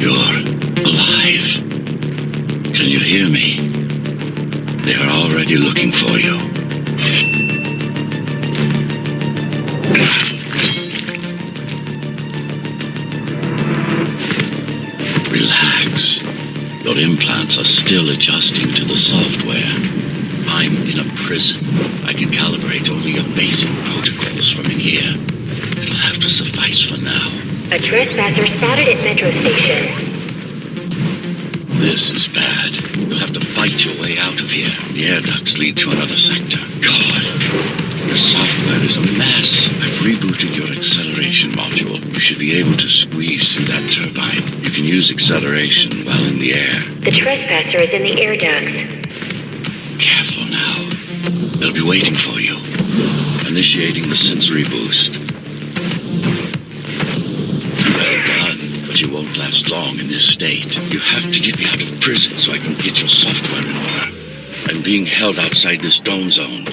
You're alive. Can you hear me? They are already looking for you. Relax. Your implants are still adjusting to the software. I'm in a prison. I can calibrate only your basic protocols from in here. It'll have to suffice for now. A trespasser spotted at Metro Station. This is bad. You'll have to fight your way out of here. The air ducts lead to another sector. God, your software is a mess. I've rebooted your acceleration module. You should be able to squeeze through that turbine. You can use acceleration while in the air. The trespasser is in the air ducts. Careful now. They'll be waiting for you. Initiating the sensory boost. Well done, but you won't last long in this state. You have to get me out of prison so I can get your software in order. I'm being held outside this dome zone.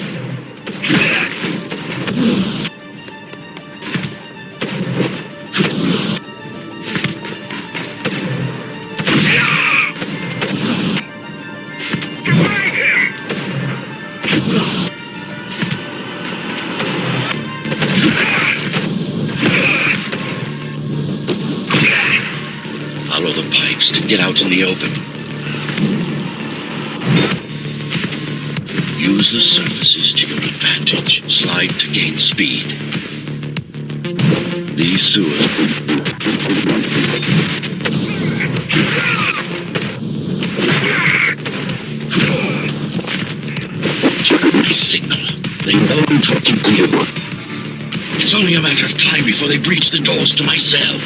Follow the pipes to get out in the open. Use the surfaces to your advantage. Slide to gain speed. These sewers... Check my signal. They know I'm talking to you. It's only a matter of time before they breach the doors to my cell.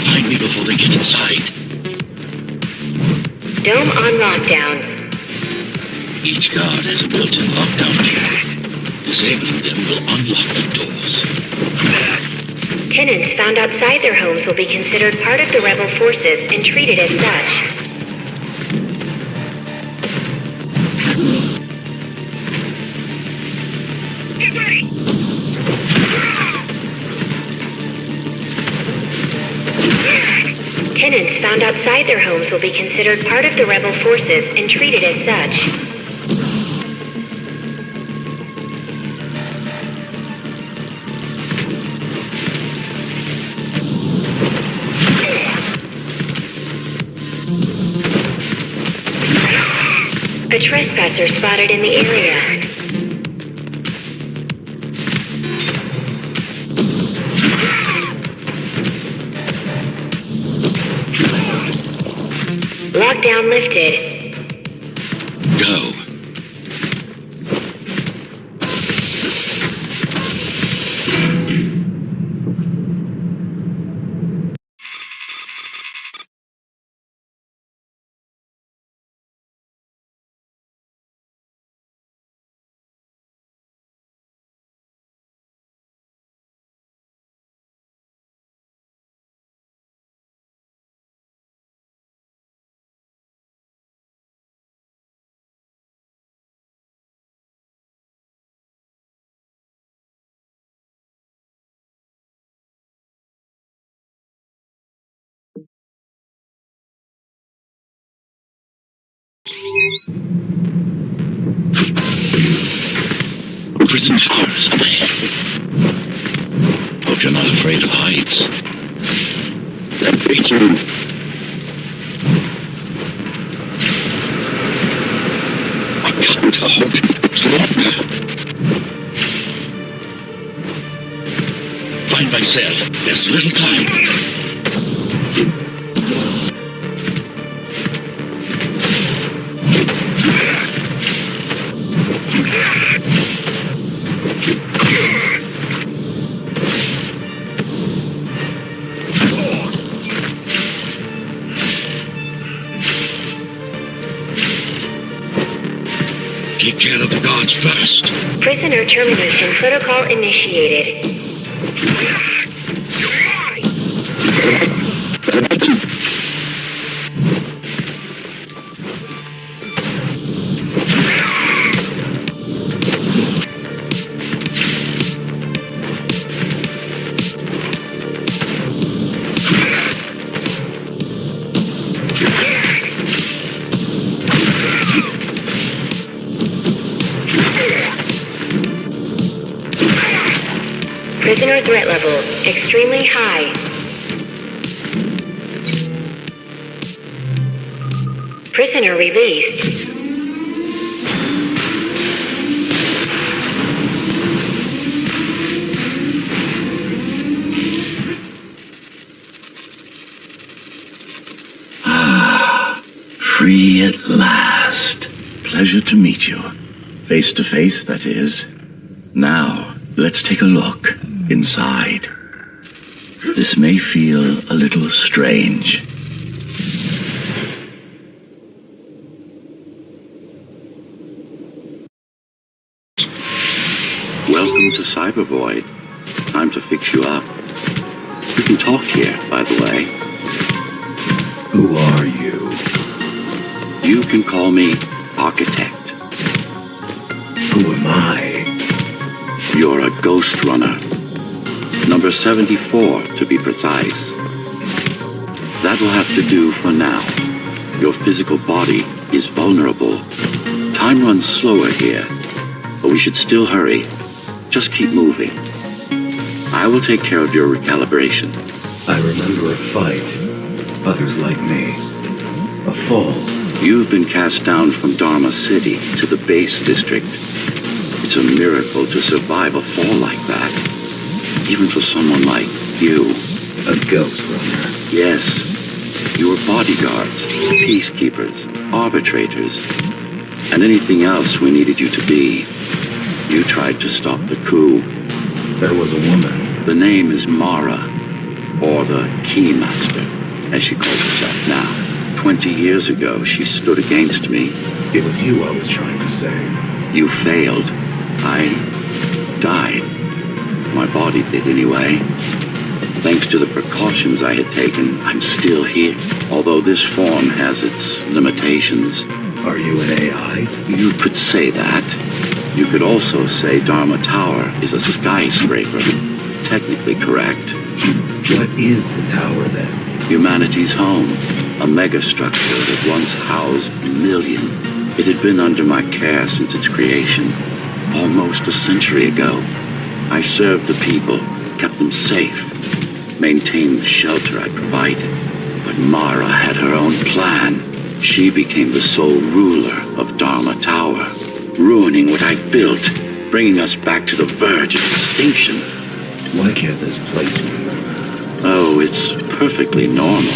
Find me before they get inside. Dome on lockdown. Each guard has a built-in lockdown key. Disabling them will unlock the doors. Tenants found outside their homes will be considered part of the rebel forces and treated as such. Get ready! Tenants found outside their homes will be considered part of the rebel forces and treated as such. A trespasser spotted in the area. Lockdown lifted. Go. Prison towers up ahead. Hope you're not afraid of heights. That creature. I can't hold it longer. Find my cell. There's little time. Take care of the guards first. Prisoner termination protocol initiated. threat level extremely high. Prisoner released. Free at last. Pleasure to meet you. Face to face, that is. Now, let's take a look inside. This may feel a little strange. Welcome to Cybervoid. Time to fix you up. You can talk here, by the way. Who are you? You can call me Architect. Who am I? You're a GhostRunner. Number 74, to be precise. That'll have to do for now. Your physical body is vulnerable. Time runs slower here, but we should still hurry. Just keep moving. I will take care of your recalibration. I remember a fight. Others like me. A fall. You've been cast down from Dharma City to the base district. It's a miracle to survive a fall like that. Even for someone like you. A ghost runner. Yes. You were bodyguards, peacekeepers, arbitrators, and anything else we needed you to be. You tried to stop the coup. There was a woman. The name is Mara, or the Keymaster, as she calls herself now. 20 years ago, she stood against me. It was you I was trying to save. You failed. I died. My body did anyway. Thanks to the precautions I had taken, I'm still here. Although this form has its limitations. Are you an AI? You could say that. You could also say Dharma Tower is a skyscraper. Technically correct. What is the tower then? Humanity's home. A megastructure that once housed a million. It had been under my care since its creation. Almost a century ago. I served the people, kept them safe, maintained the shelter I provided. But Mara had her own plan. She became the sole ruler of Dharma Tower, ruining what I've built, bringing us back to the verge of extinction. Why can't this place be moved? Oh, it's perfectly normal.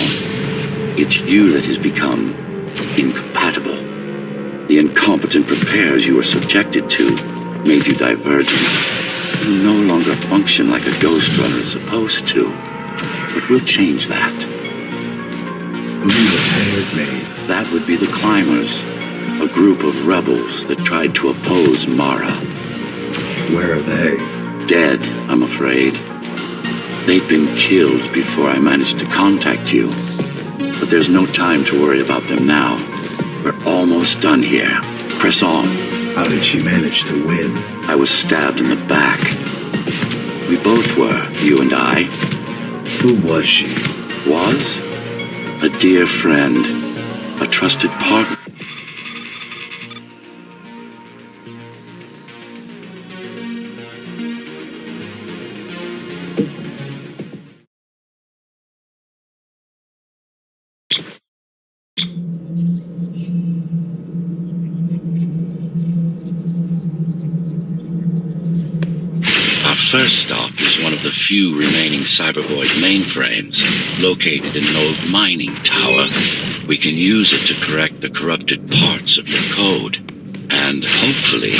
It's you that has become incompatible. The incompetent repairs you were subjected to made you divergent. You no longer function like a ghost runner is supposed to. But we'll change that. Who repaired me? That would be the Climbers, a group of rebels that tried to oppose Mara. Where are they? Dead, I'm afraid. They'd been killed before I managed to contact you. But there's no time to worry about them now. We're almost done here. Press on. How did she manage to win? I was stabbed in the back. We both were, you and I. Who was she? Was? A dear friend. A trusted partner. First stop is one of the few remaining Cybervoid mainframes, located in an old mining tower. We can use it to correct the corrupted parts of your code, and hopefully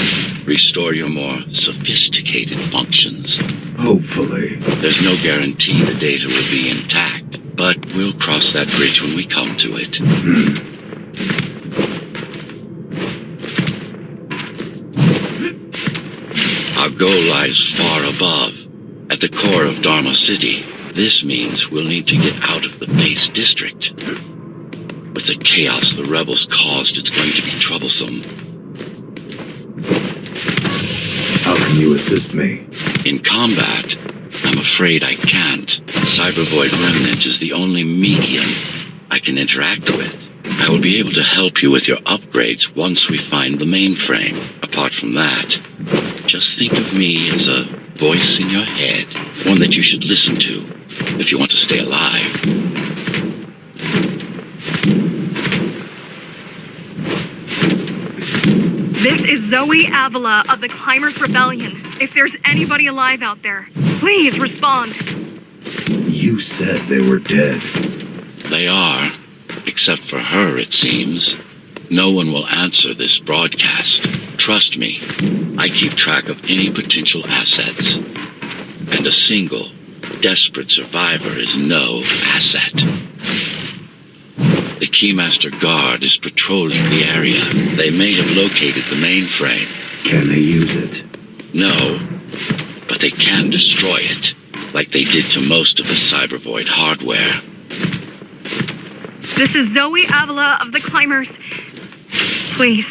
restore your more sophisticated functions. Hopefully. There's no guarantee the data will be intact, but we'll cross that bridge when we come to it. Our goal lies far above, at the core of Dharma City. This means we'll need to get out of the base district. With the chaos the rebels caused, it's going to be troublesome. How can you assist me? In combat, I'm afraid I can't. Cybervoid Remnant is the only medium I can interact with. I will be able to help you with your upgrades once we find the mainframe. Apart from that, just think of me as a voice in your head, one that you should listen to if you want to stay alive. This is Zoe Avila of the Climbers Rebellion. If there's anybody alive out there, please respond. You said they were dead. They are, except for her, it seems. No one will answer this broadcast. Trust me, I keep track of any potential assets. And a single, desperate survivor is no asset. The Keymaster Guard is patrolling the area. They may have located the mainframe. Can they use it? No, but they can destroy it, like they did to most of the Cybervoid hardware. This is Zoe Avila of the Climbers. Please,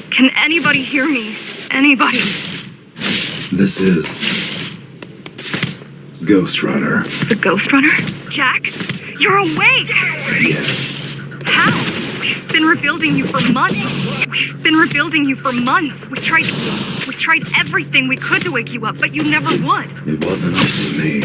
can anybody hear me? Anybody? This is... GhostRunner. The GhostRunner? Jack? You're awake! Yes. How? We've been rebuilding you for months. We've been rebuilding you for months. We tried everything we could to wake you up, but you never would. It wasn't up to me.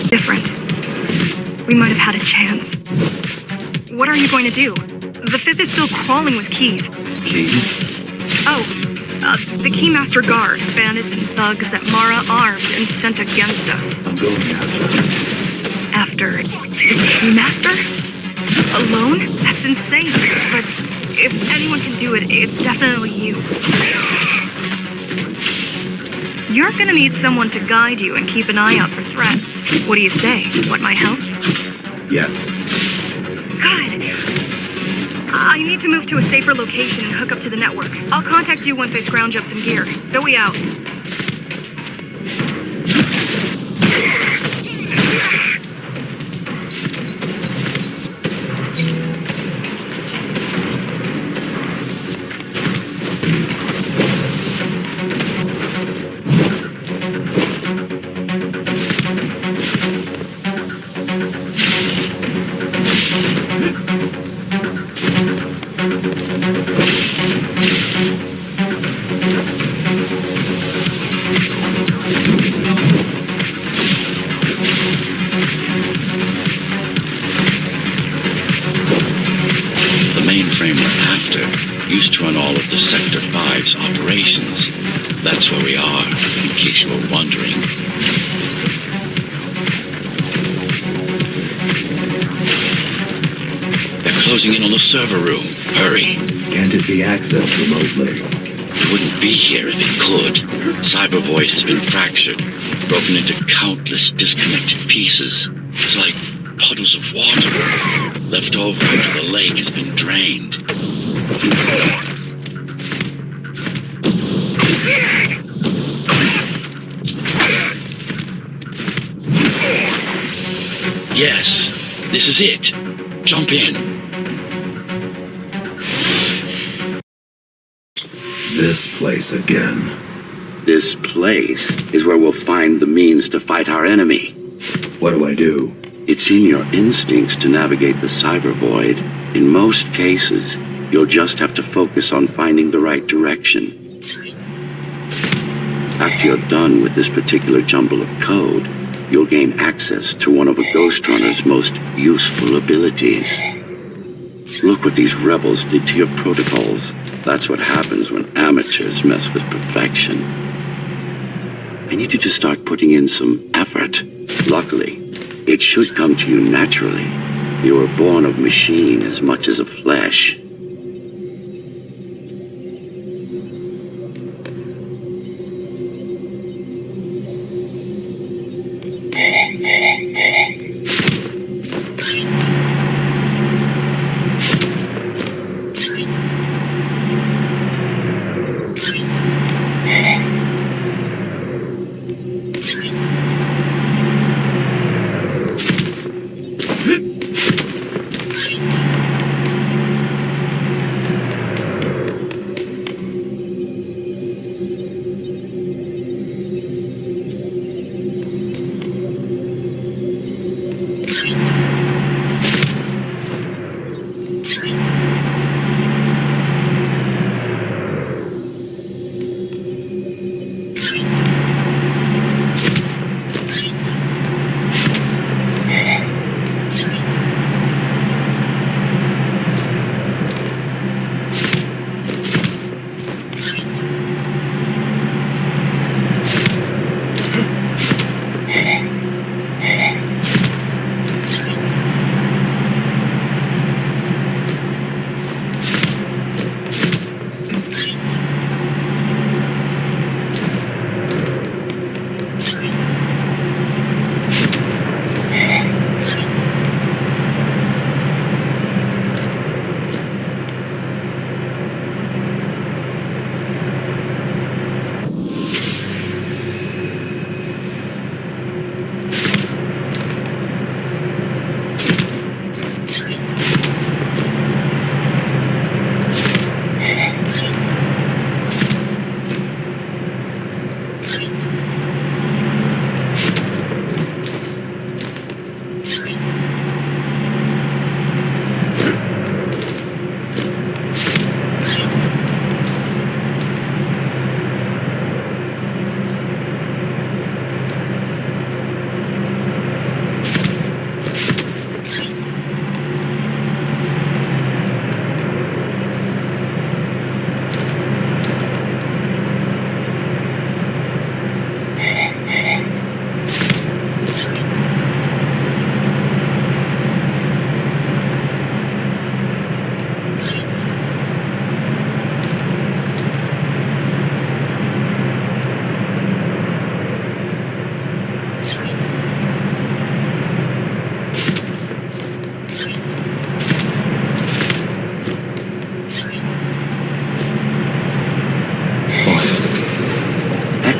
Different. We might have had a chance. What are you going to do? The Fifth is still crawling with keys. Keys? Oh, the Keymaster Guard, bandits and thugs that Mara armed and sent against us. I'm going after them. After the Keymaster? Alone? That's insane. But if anyone can do it, it's definitely you. You're gonna need someone to guide you and keep an eye out for threats. What do you say? Want my help? Yes. Good. I need to move to a safer location and hook up to the network. I'll contact you once I scrounge up some gear. Zoe out. Used to run all of the Sector 5's operations. That's where we are, in case you were wondering. They're closing in on the server room. Hurry. Can't it be accessed remotely? It wouldn't be here if it could. Cybervoid has been fractured, broken into countless disconnected pieces. It's like puddles of water. Left over after the lake has been drained. Yes, this is it. Jump in. This place again. This place is where we'll find the means to fight our enemy. What do I do? It's in your instincts to navigate the cyber void. In most cases, you'll just have to focus on finding the right direction. After you're done with this particular jumble of code, you'll gain access to one of a GhostRunner's most useful abilities. Look what these rebels did to your protocols. That's what happens when amateurs mess with perfection. I need you to start putting in some effort. Luckily, it should come to you naturally. You were born of machine as much as of flesh.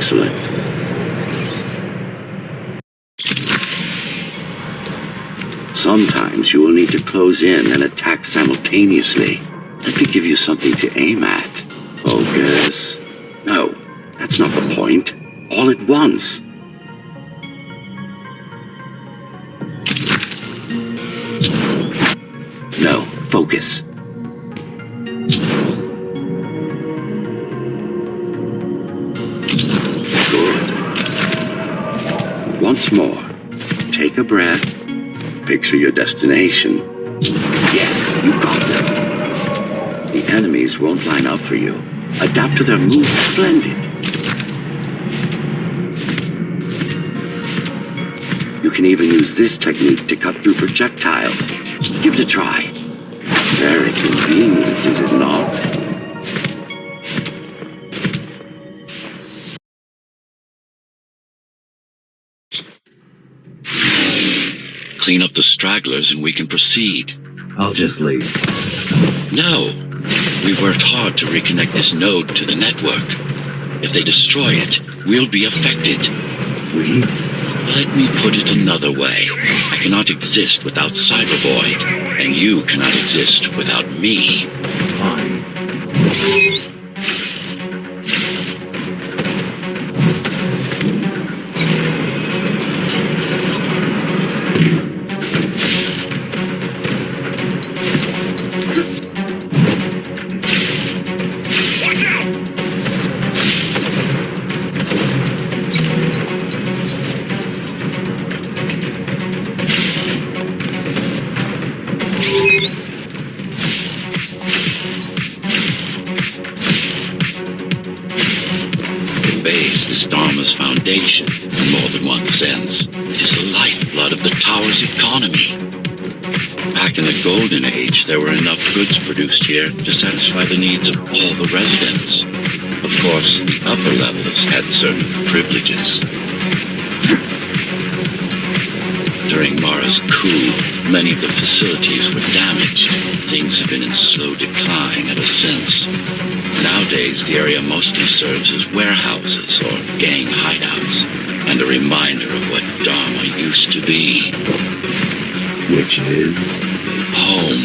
Excellent. Sometimes you will need to close in and attack simultaneously. Let me give you something to aim at. Focus. No, that's not the point. All at once. No, focus. Good. Once more. Take a breath. Picture your destination. Yes, you got them. The enemies won't line up for you. Adapt to their moves. Splendid. You can even use this technique to cut through projectiles. Give it a try. Very convenient, is it not? Clean up the stragglers and we can proceed. I'll just leave. No. We've worked hard to reconnect this node to the network. If they destroy it, we'll be affected. We? Let me put it another way. I cannot exist without Cyberboy, and you cannot exist without me. Fine. Foundation, in more than one sense. It is the lifeblood of the tower's economy. Back in the Golden Age, there were enough goods produced here to satisfy the needs of all the residents. Of course, the upper levels had certain privileges. During Mara's coup, many of the facilities were damaged. Things have been in slow decline ever since. Nowadays, the area mostly serves as warehouses or gang hideouts, and a reminder of what Dharma used to be. Which is? Home.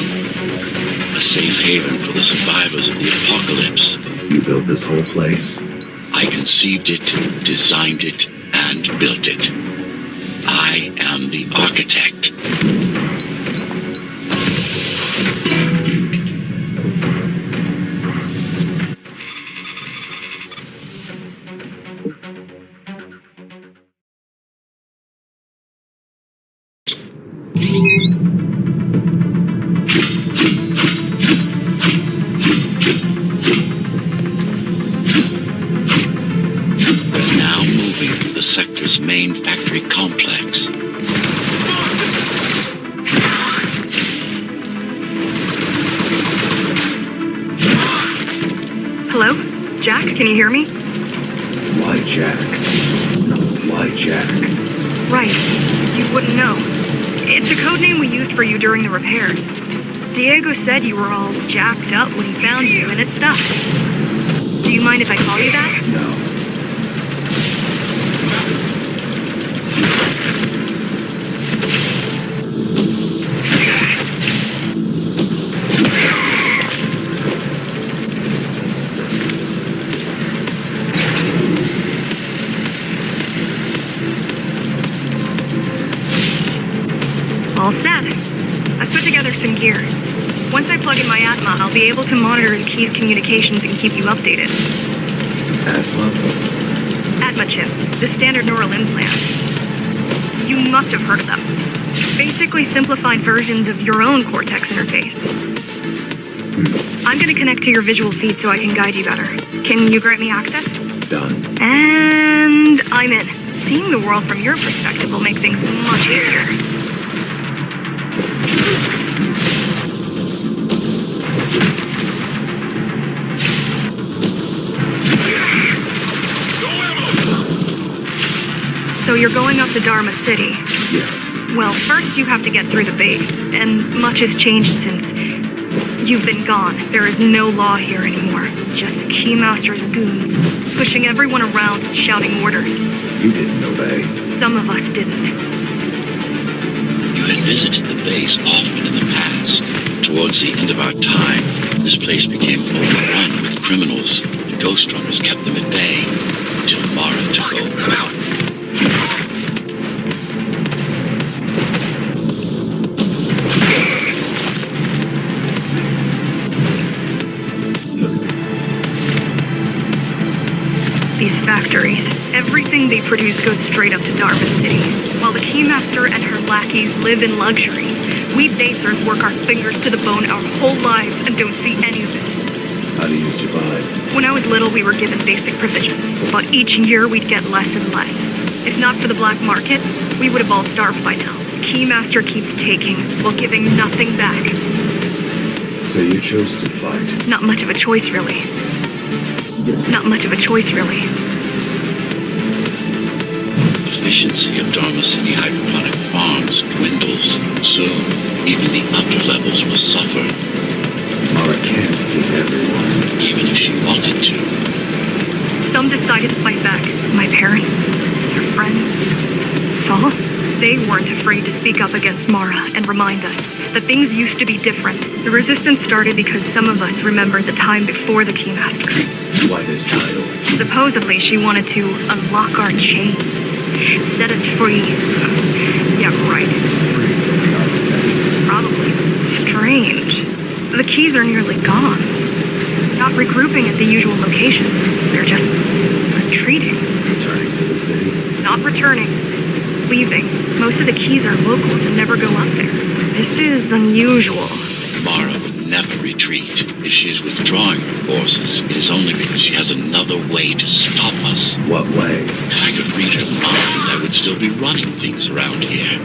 A safe haven for the survivors of the apocalypse. You built this whole place? I conceived it, designed it, and built it. I am the architect. Sector's main factory complex. Hello? Jack, can you hear me? Why Jack? Why Jack? Right. You wouldn't know. It's a code name we used for you during the repairs. Diego said you were all jacked up when he found you, and it stuck. Do you mind if I call you that? No. All set. I've put together some gear. Once I plug in my Atma, I'll be able to monitor the key's communications and keep you updated. Atma? Atma chip, the standard neural implant. You must have heard of them. Basically simplified versions of your own Cortex interface. I'm going to connect to your visual feed so I can guide you better. Can you grant me access? Done. And I'm in. Seeing the world from your perspective will make things much easier. So you're going up to Dharma City? Yes. Well, first you have to get through the base, and much has changed since... You've been gone. There is no law here anymore. Just Keymaster's goons, pushing everyone around and shouting orders. You didn't obey. Some of us didn't. You had visited the base often in the past. Towards the end of our time, this place became overrun with criminals. The GhostRunners kept them at bay until Mara took over. These factories, everything they produce goes straight up to Darwin City. While the Keymaster and her lackeys live in luxury, we basers work our fingers to the bone our whole lives and don't see any of it. How do you survive? When I was little, we were given basic provisions, but each year we'd get less and less. If not for the black market, we would have all starved by now. The Keymaster keeps taking while giving nothing back. So you chose to fight? Not much of a choice, really. Not much of a choice, really. Efficiency of Dharma City hydroponic farms dwindles. Soon, even the upper levels will suffer, Mara can't feed everyone. even if she wanted to. Some decided to fight back. My parents, their friends, Saul. They weren't afraid to speak up against Mara and remind us that things used to be different. The resistance started because some of us remembered the time before the Keymaster. Why this title? Supposedly, she wanted to unlock our chains, set us free. Yeah, right. Free from the architect. Probably. Strange. The keys are nearly gone. Not regrouping at the usual locations. They're just retreating. Returning to the city? Not returning. Leaving. Most of the keys are locals and never go up there. This is unusual. Mara would never retreat. If she is withdrawing her forces, it is only because she has another way to stop us. What way? If I could read her mind, I would still be running things around here.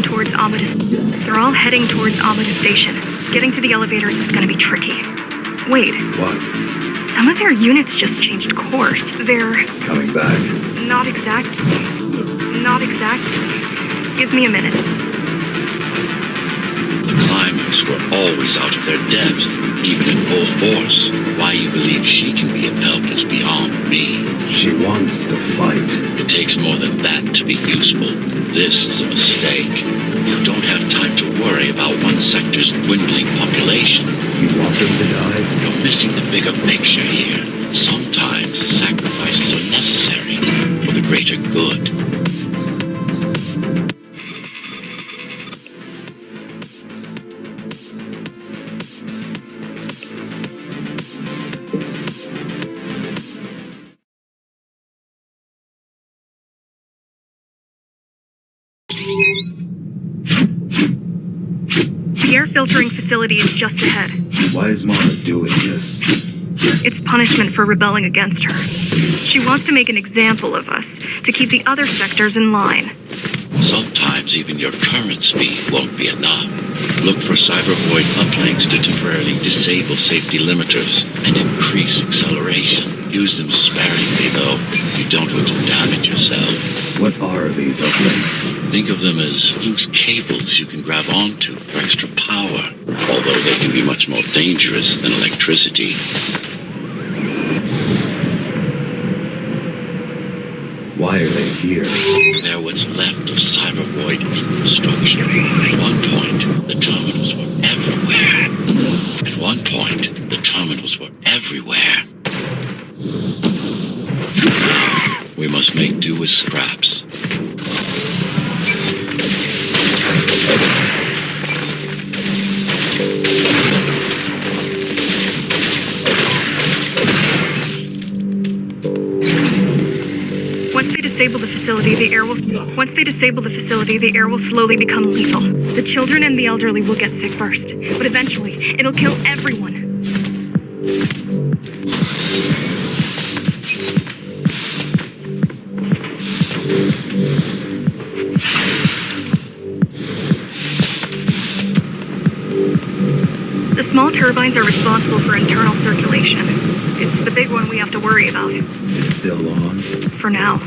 They're all heading towards Amida Station. Getting to the elevators is gonna be tricky. Wait, What? some of their units just changed course. They're Coming back? not exactly. Not exactly. Give me a minute. The climbers were always out of their depth, even in full force. Why you believe she can be upheld is beyond me. She wants to fight. It takes more than that to be useful. This is a mistake. You don't have time to worry about one sector's dwindling population. You want them to die? You're missing the bigger picture here. Sometimes sacrifices are necessary for the greater good. The air filtering facility is just ahead. Why is Mara doing this? It's punishment for rebelling against her. She wants to make an example of us, to keep the other sectors in line. Sometimes even your current speed won't be enough. Look for cybervoid uplinks to temporarily disable safety limiters and increase acceleration. Use them sparingly, though. You don't want to damage yourself. What are these uplinks? Think of them as loose cables you can grab onto for extra power, although they can be much more dangerous than electricity. Why are they here? They're what's left of cybervoid infrastructure. At one point, the terminals were everywhere. At one point, the terminals were everywhere. Now, we must make do with scraps. Once they disable the facility, the air will slowly become lethal. The children and the elderly will get sick first, but eventually, it'll kill everyone. The small turbines are responsible for internal circulation. It's the big one we have to worry about. It's still on? For now.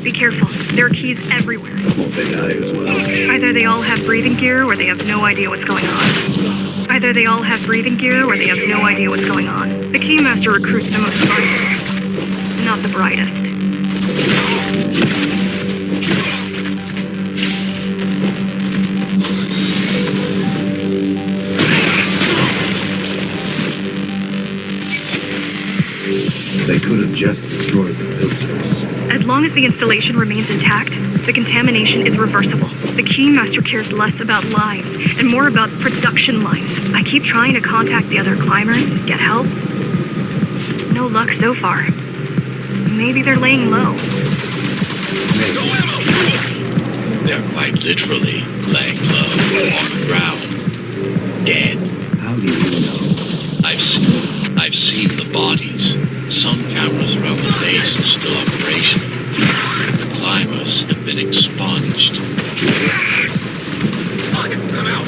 Be careful. There are keys everywhere. Won't they die as well? Either they all have breathing gear or they have no idea what's going on. The Keymaster recruits the most smart, not the brightest. They could have just destroyed the filters. As long as the installation remains intact, the contamination is reversible. The Keymaster cares less about lives and more about production lines. I keep trying to contact the other climbers, get help. No luck so far. Maybe they're laying low. They're quite literally laying low on the ground. Dead. How do you know? I've seen the bodies. Some cameras around the base are still operational. The climbers have been expunged. I'm out.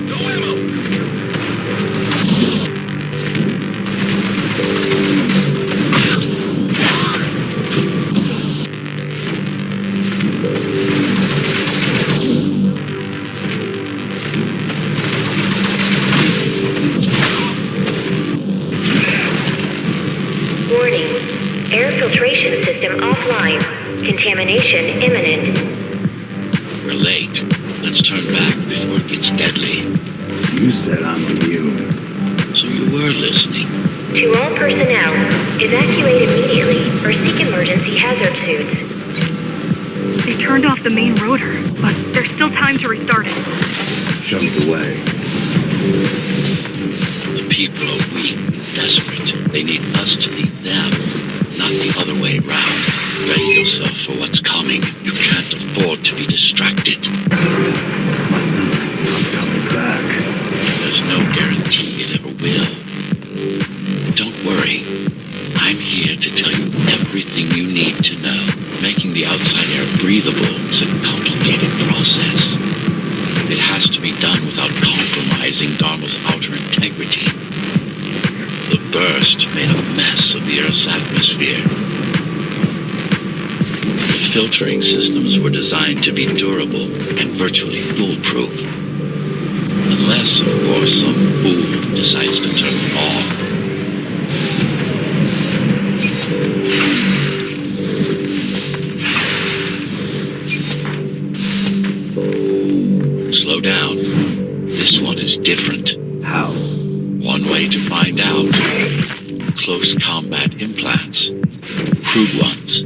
No ammo. Warning. Air filtration system offline. Contamination imminent. We're late. Let's turn back before it gets deadly. You said I'm immune. So you were listening. To all personnel, evacuate immediately or seek emergency hazard suits. They turned off the main rotor, but there's still time to restart it. Show me the way. The people are weak, desperate. They need us to lead them, not the other way around. Ready yourself for what's coming. You can't afford to be distracted. My memory's not coming back. There's no guarantee it ever will. Don't worry. I'm here to tell you everything you need to know. Making the outside air breathable is a complicated process. It has to be done without compromising Dharma's outer integrity. The burst made a mess of the Earth's atmosphere. The filtering systems were designed to be durable and virtually foolproof. Unless, of course, some fool decides to turn them off. Slow down. This one is different. How? One way to find out. Close combat implants. Crude ones.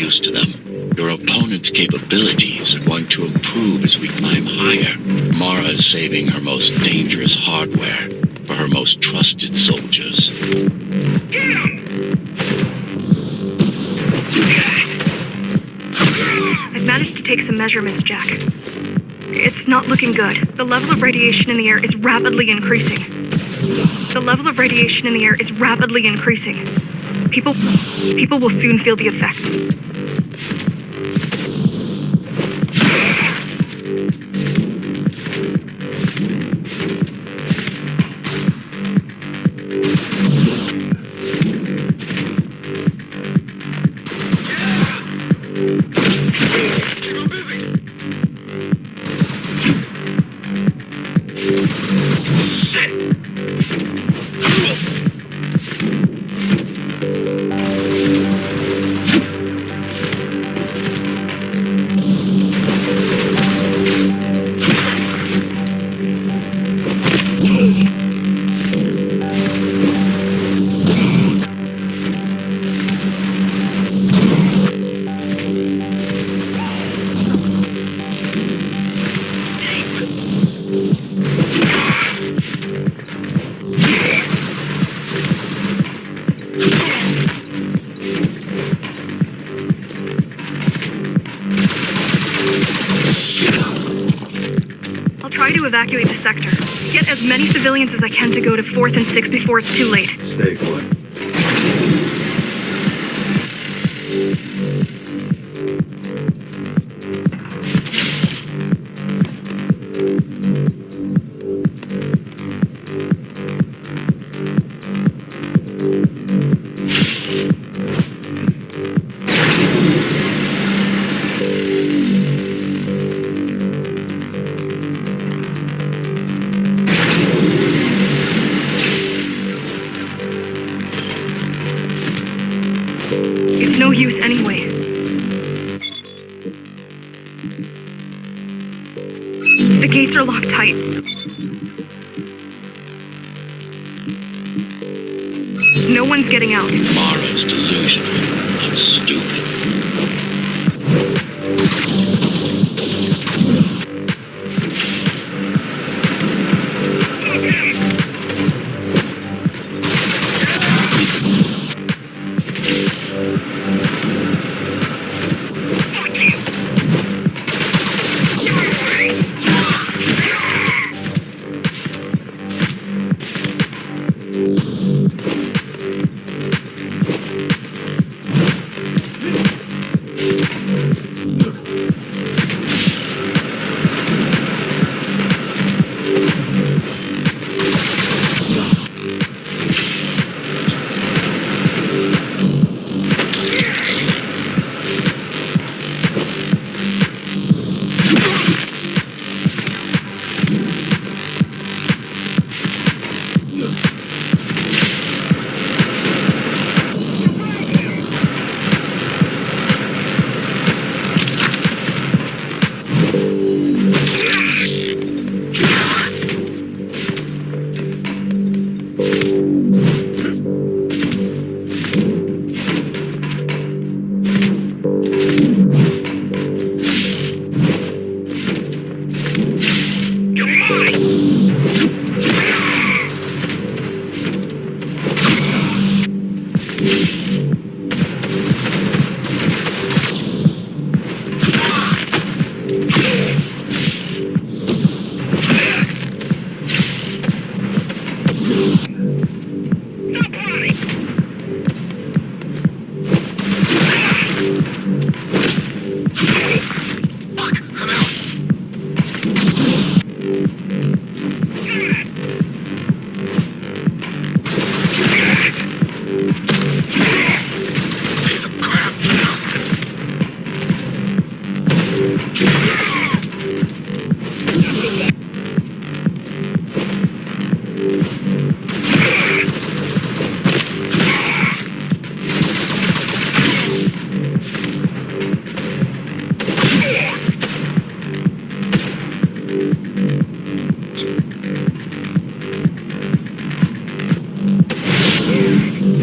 used to them. Your opponent's capabilities are going to improve as we climb higher. Mara is saving her most dangerous hardware for her most trusted soldiers. I've managed to take some measurements, Jack. It's not looking good. The level of radiation in the air is rapidly increasing. People will soon feel the effects. Evacuate the sector. Get as many civilians as I can to go to 4th and 6th before it's too late. Stay put. It's no use anyway. The gates are locked tight. No one's getting out. Mara's delusional, not stupid.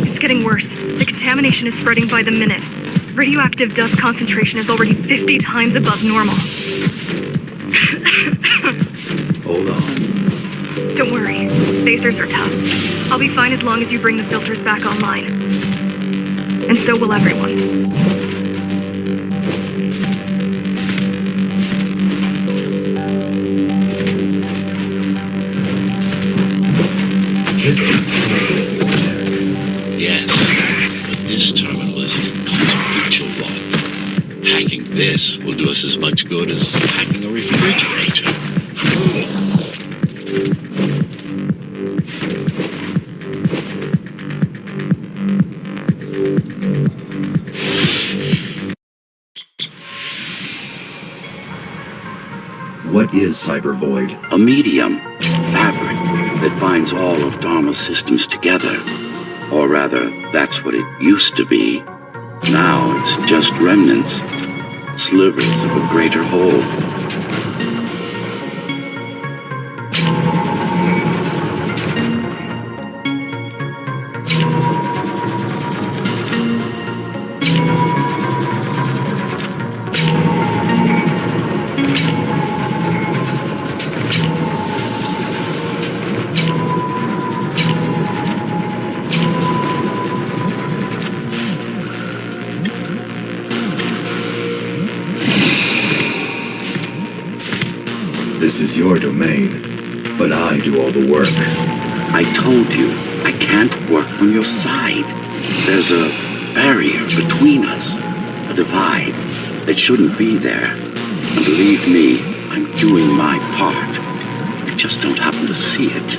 It's getting worse. The contamination is spreading by the minute. Radioactive dust concentration is already 50 times above normal. Hold on. Don't worry. Spacers are tough. I'll be fine as long as you bring the filters back online. And so will everyone. This is so Yes, but this terminal is an inconsequential one. Hacking this will do us as much good as hacking a refrigerator. What is Cyber Void? A medium, fabric, that binds all of Dharma's systems together. Or rather, that's what it used to be. Now it's just remnants, slivers of a greater whole. This is your domain, but I do all the work. I told you, I can't work from your side. There's a barrier between us, a divide that shouldn't be there. And believe me, I'm doing my part. You just don't happen to see it.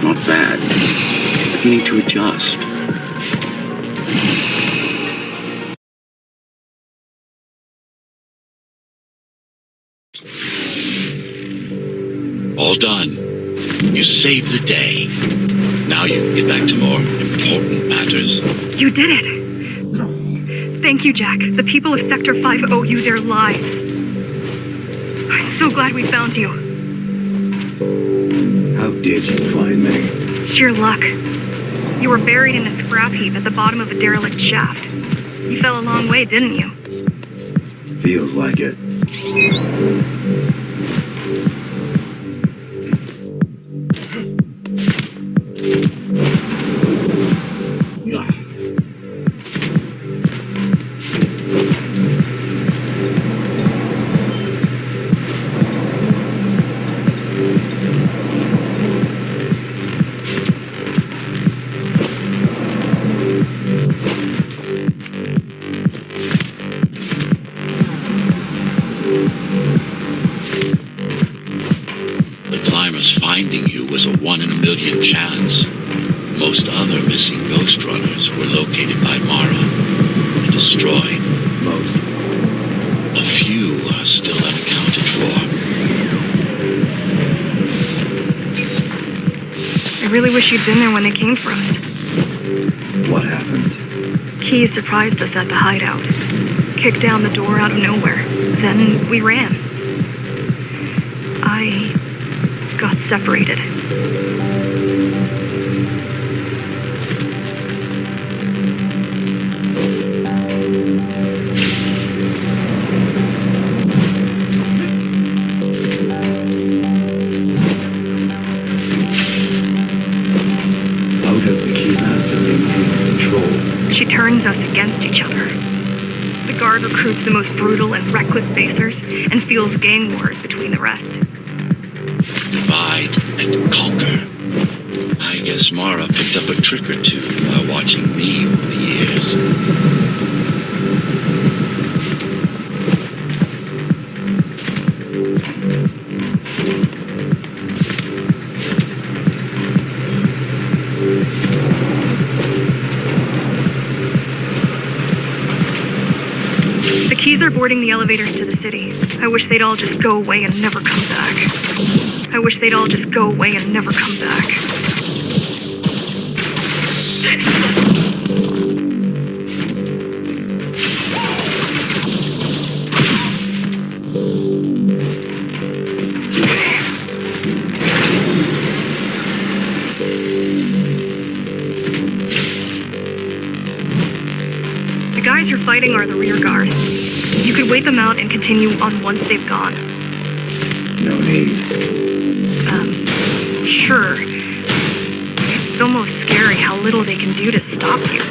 Not bad. Beginning to adjust. All done. You saved the day. Now you can get back to more important matters. You did it. Thank you, Jack. The people of Sector 5 owe you their lives. I'm so glad we found you. How did you find me? Sheer luck. You were buried in a scrap heap at the bottom of a derelict shaft. You fell a long way, didn't you? Feels like it. Finding you was a 1 in a million chance. Most other missing GhostRunners were located by Mara and destroyed. Most. A few are still unaccounted for. really wish you'd been there when they came for us. What happened? Key surprised us at the hideout. Kicked down the door out of nowhere. Then we ran. I got separated. How does the Keymaster maintain control? She turns us against each other. The guard recruits the most brutal and reckless basers and fuels gang wars between the rest. Divide and conquer. I guess Mara picked up a trick or two by watching me over the years. The Keys are boarding the elevators to the city. I wish they'd all just go away and never come back. I wish they'd all just go away and never come back. The guys you're fighting are the rear guard. You could wait them out and continue on once they've gone. No need. Sure. It's almost scary how little they can do to stop you.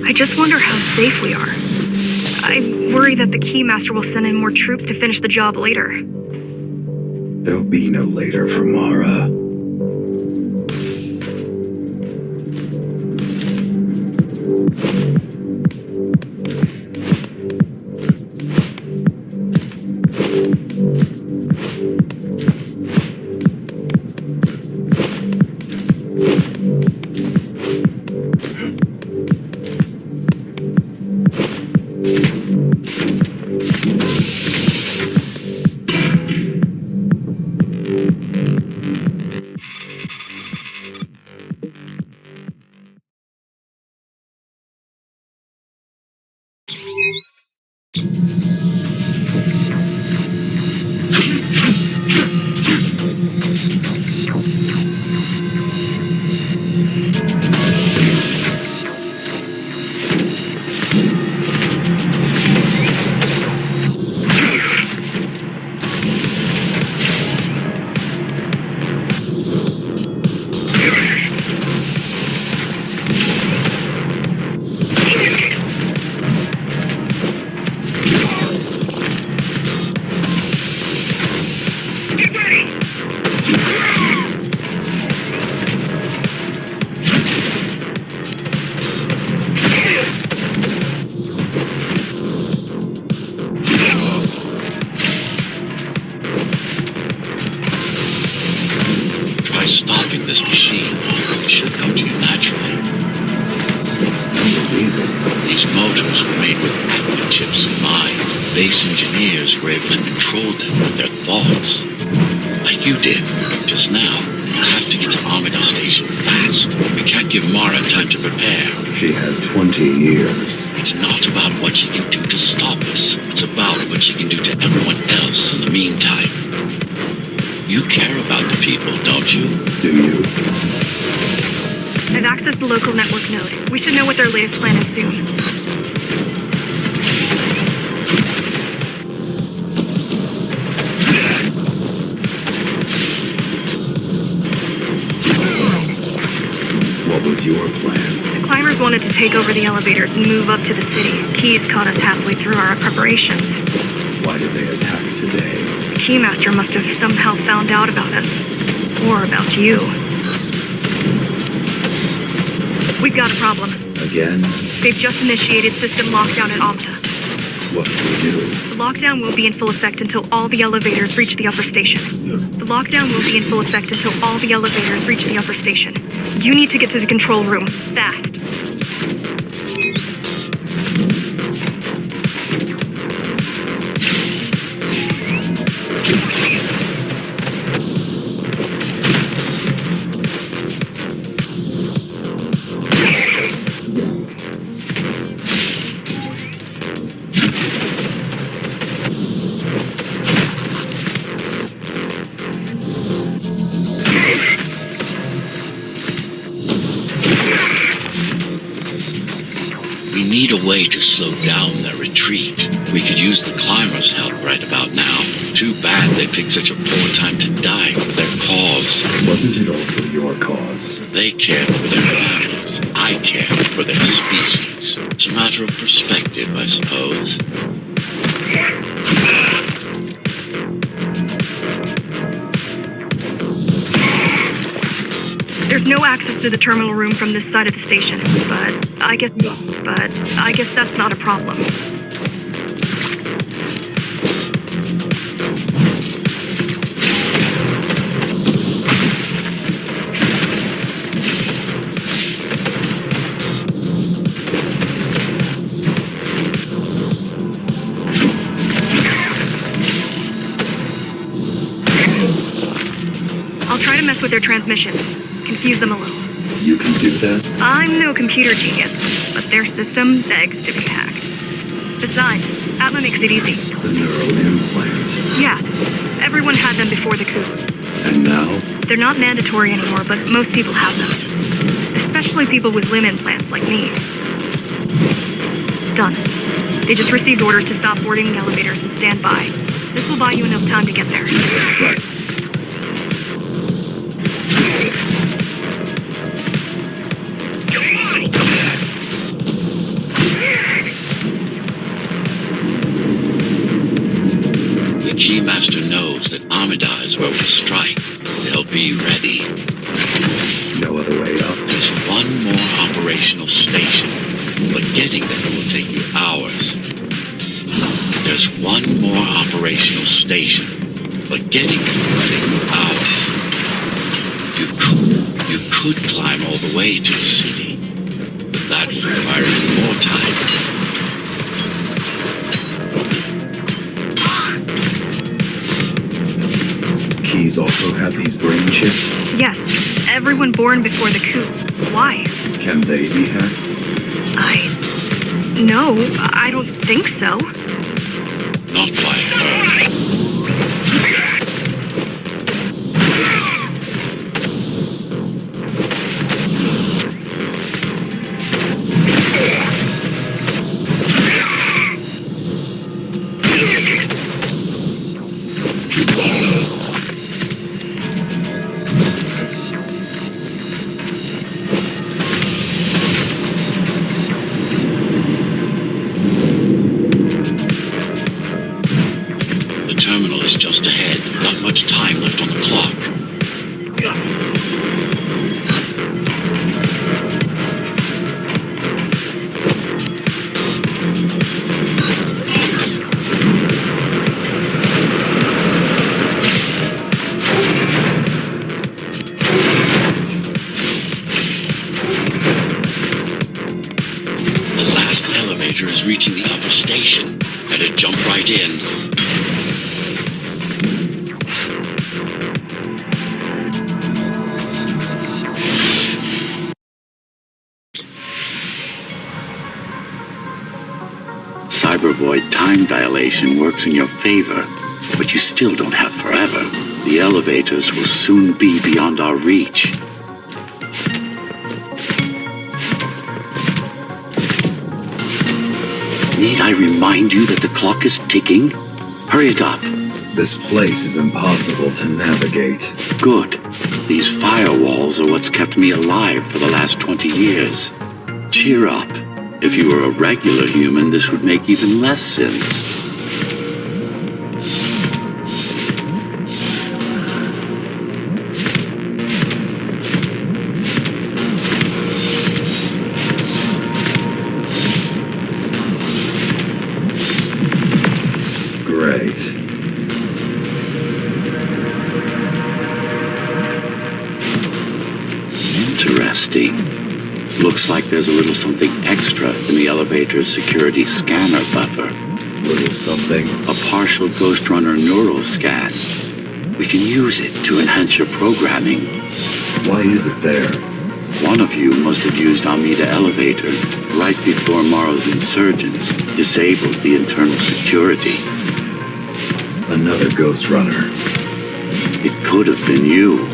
I just wonder how safe we are. I worry that the Keymaster will send in more troops to finish the job later. There'll be no later for Mara. Stopping this machine should come to you naturally. It's easy. These motors were made with active chips in mind. Base engineers were able to control them with their thoughts. Like you did just now. You have to get to Armada Station fast. fast. We can't give Mara time to prepare. She had 20 years. It's not about what she can do to stop us. It's about what she can do to everyone else in the meantime. You care about the people, don't you? Do you? I've accessed the local network node. We should know what their latest plan is soon. What was your plan? The climbers wanted to take over the elevators and move up to the city. Keys caught us halfway through our preparations. Why did they attack today? The Keymaster must have somehow found out about us. Or about you. We've got a problem. Again? They've just initiated system lockdown at Opta. What do we do? The lockdown will be in full effect until all the elevators reach the upper station. The lockdown will be in full effect until all the elevators reach the upper station. You need to get to the control room, fast. We need a way to slow down their retreat. We could use the climbers' help right about now. Too bad they picked such a poor time to die for their cause. Wasn't it also your cause? They cared for their families. I cared for their species. It's a matter of perspective, I suppose. There's no access to the terminal room from this side of the station, but I guess that's not a problem. I'll try to mess with their transmissions. Confuse them a little. You can do that? I'm no computer genius, but their system begs to be hacked. Besides, Atma makes it easy. The neural implant. Yeah, everyone had them before the coup. And now? They're not mandatory anymore, but most people have them. Especially people with limb implants like me. Done. They just received orders to stop boarding the elevators and stand by. This will buy you enough time to get there. Right. The Keymaster knows that Amida is where we'll strike. They'll be ready. No other way up. There's one more operational station, but getting there will take you hours. There's one more operational station, but getting there will take you hours. You could climb all the way to the city, but that would require even more time. Keys also have these brain chips. Yes, everyone born before the coup. Why? Can they be hacked? No, I don't think so. Not by her. The terminal is just ahead. Not much time left on the clock. The last elevator is reaching the upper station. Better jump right in. avoid time dilation works in your favor, but you still don't have forever. The elevators will soon be beyond our reach. Need I remind you that the clock is ticking? Hurry it up. This place is impossible to navigate. Good. These firewalls are what's kept me alive for the last 20 years. Cheer up. If you were a regular human, this would make even less sense. Great. Interesting. Looks like there's a little something extra in the elevator's security scanner buffer. Little something. A partial GhostRunner neural scan. We can use it to enhance your programming. Why is it there? One of you must have used Amida Elevator right before Morrow's insurgents disabled the internal security. Another GhostRunner. It could have been you.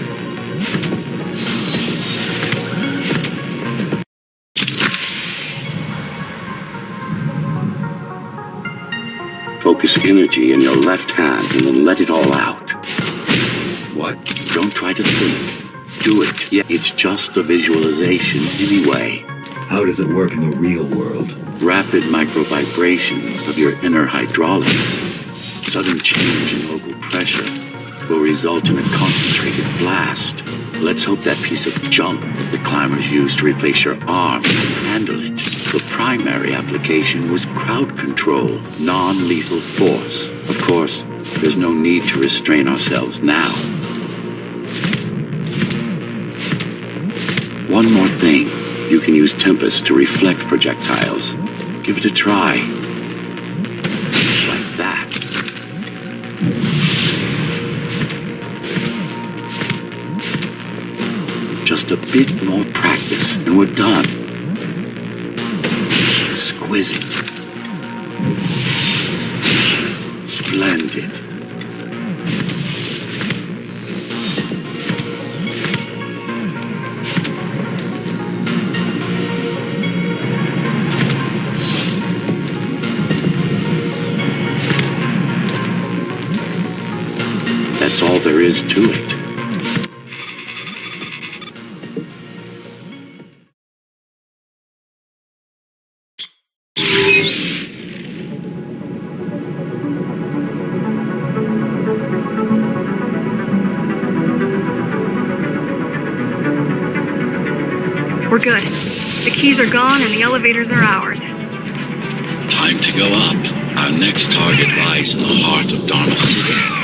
Focus energy in your left hand and then let it all out. What? Don't try to think. Do it. Yeah, it's just a visualization anyway. How does it work in the real world? Rapid micro-vibrations of your inner hydraulics. Sudden change in local pressure will result in a concentrated blast. Let's hope that piece of junk that the climbers used to replace your arm can handle it. The primary application was crowd control, non-lethal force. Of course, there's no need to restrain ourselves now. One more thing. You can use Tempest to reflect projectiles. Give it a try. Like that. Just a bit more practice, and we're done. Exquisite. Splendid. That's all there is to it. We're good. The keys are gone and the elevators are ours. Time to go up. Our next target lies in the heart of Dharma City.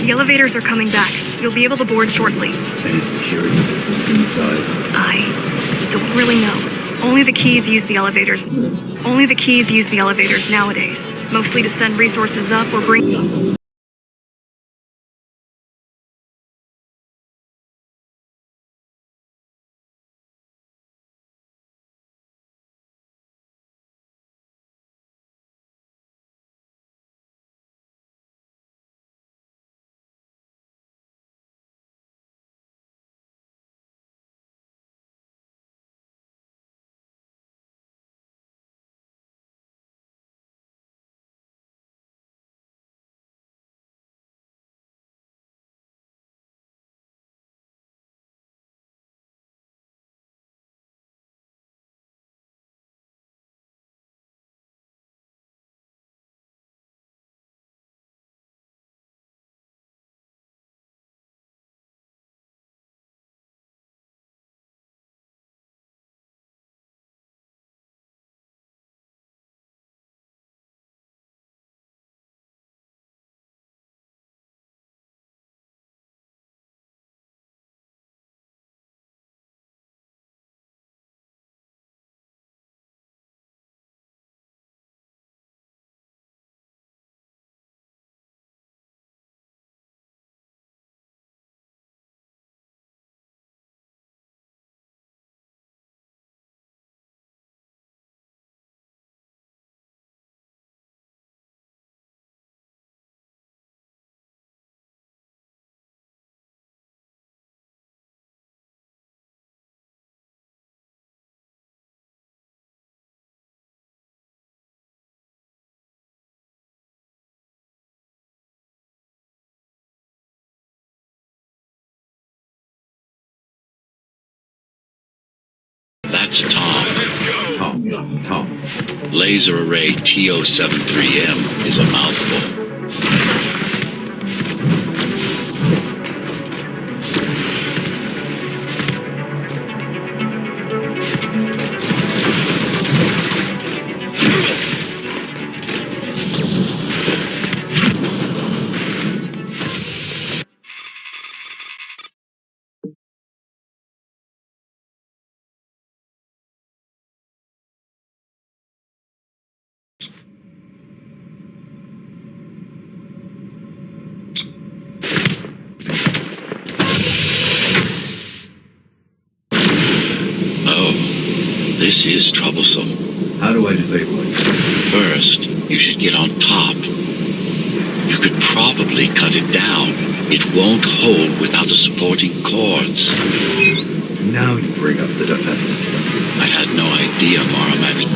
The elevators are coming back. You'll be able to board shortly. Any security systems inside? I don't really know. Only the keys use the elevators. Only the keys use the elevators nowadays. Mostly to send resources up or bring... That's Tom. Tom. Laser array TO73M is a mouthful. This is troublesome. How do I disable it? First, you should get on top. You could probably cut it down. It won't hold without the supporting cords. Now you bring up the defense system. I had no idea Mara managed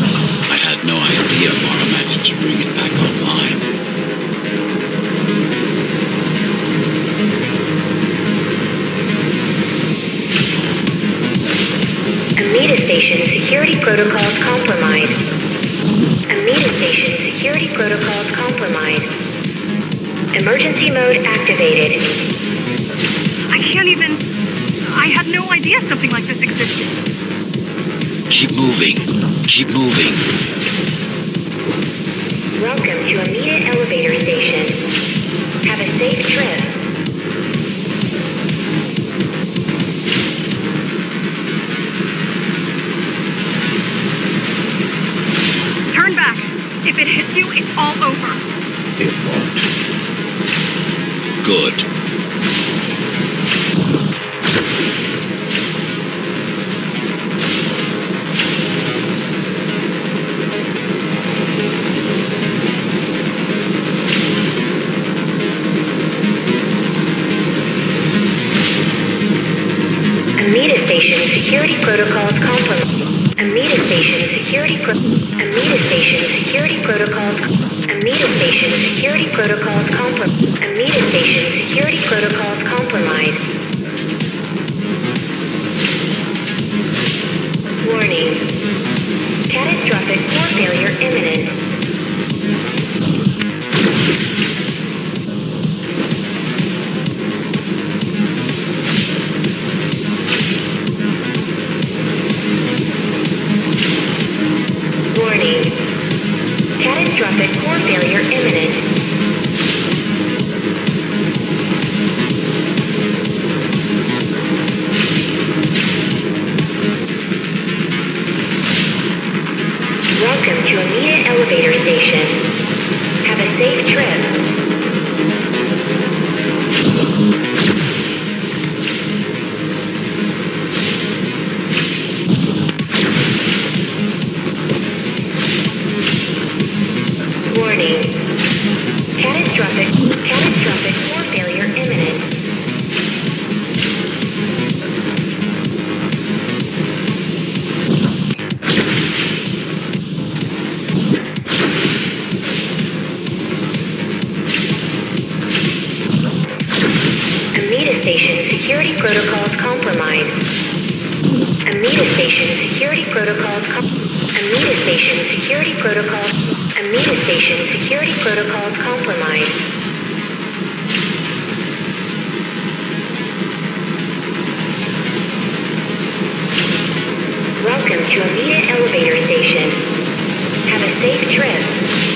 to bring it back online. Amida Station security protocols compromised. Amida Station security protocols compromised. Emergency mode activated. I had no idea something like this existed. Keep moving. Keep moving. Welcome to Amida Elevator Station. Have a safe trip. Turn back. If it hits you, it's all over. It won't. Good. Amida Station security protocols compromised. Amida Station security protocols Amida Station security protocols compromised. Amida Station security protocols compromised. Warning. Catastrophic core failure imminent. Warning. Catastrophic core failure imminent. Warning. Catastrophic core failure imminent. Amida Station security protocols compromised. Amida Station security protocols Amida Station security protocols Amida Station security protocols compromised. Welcome to Amida Elevator Station. Have a safe trip.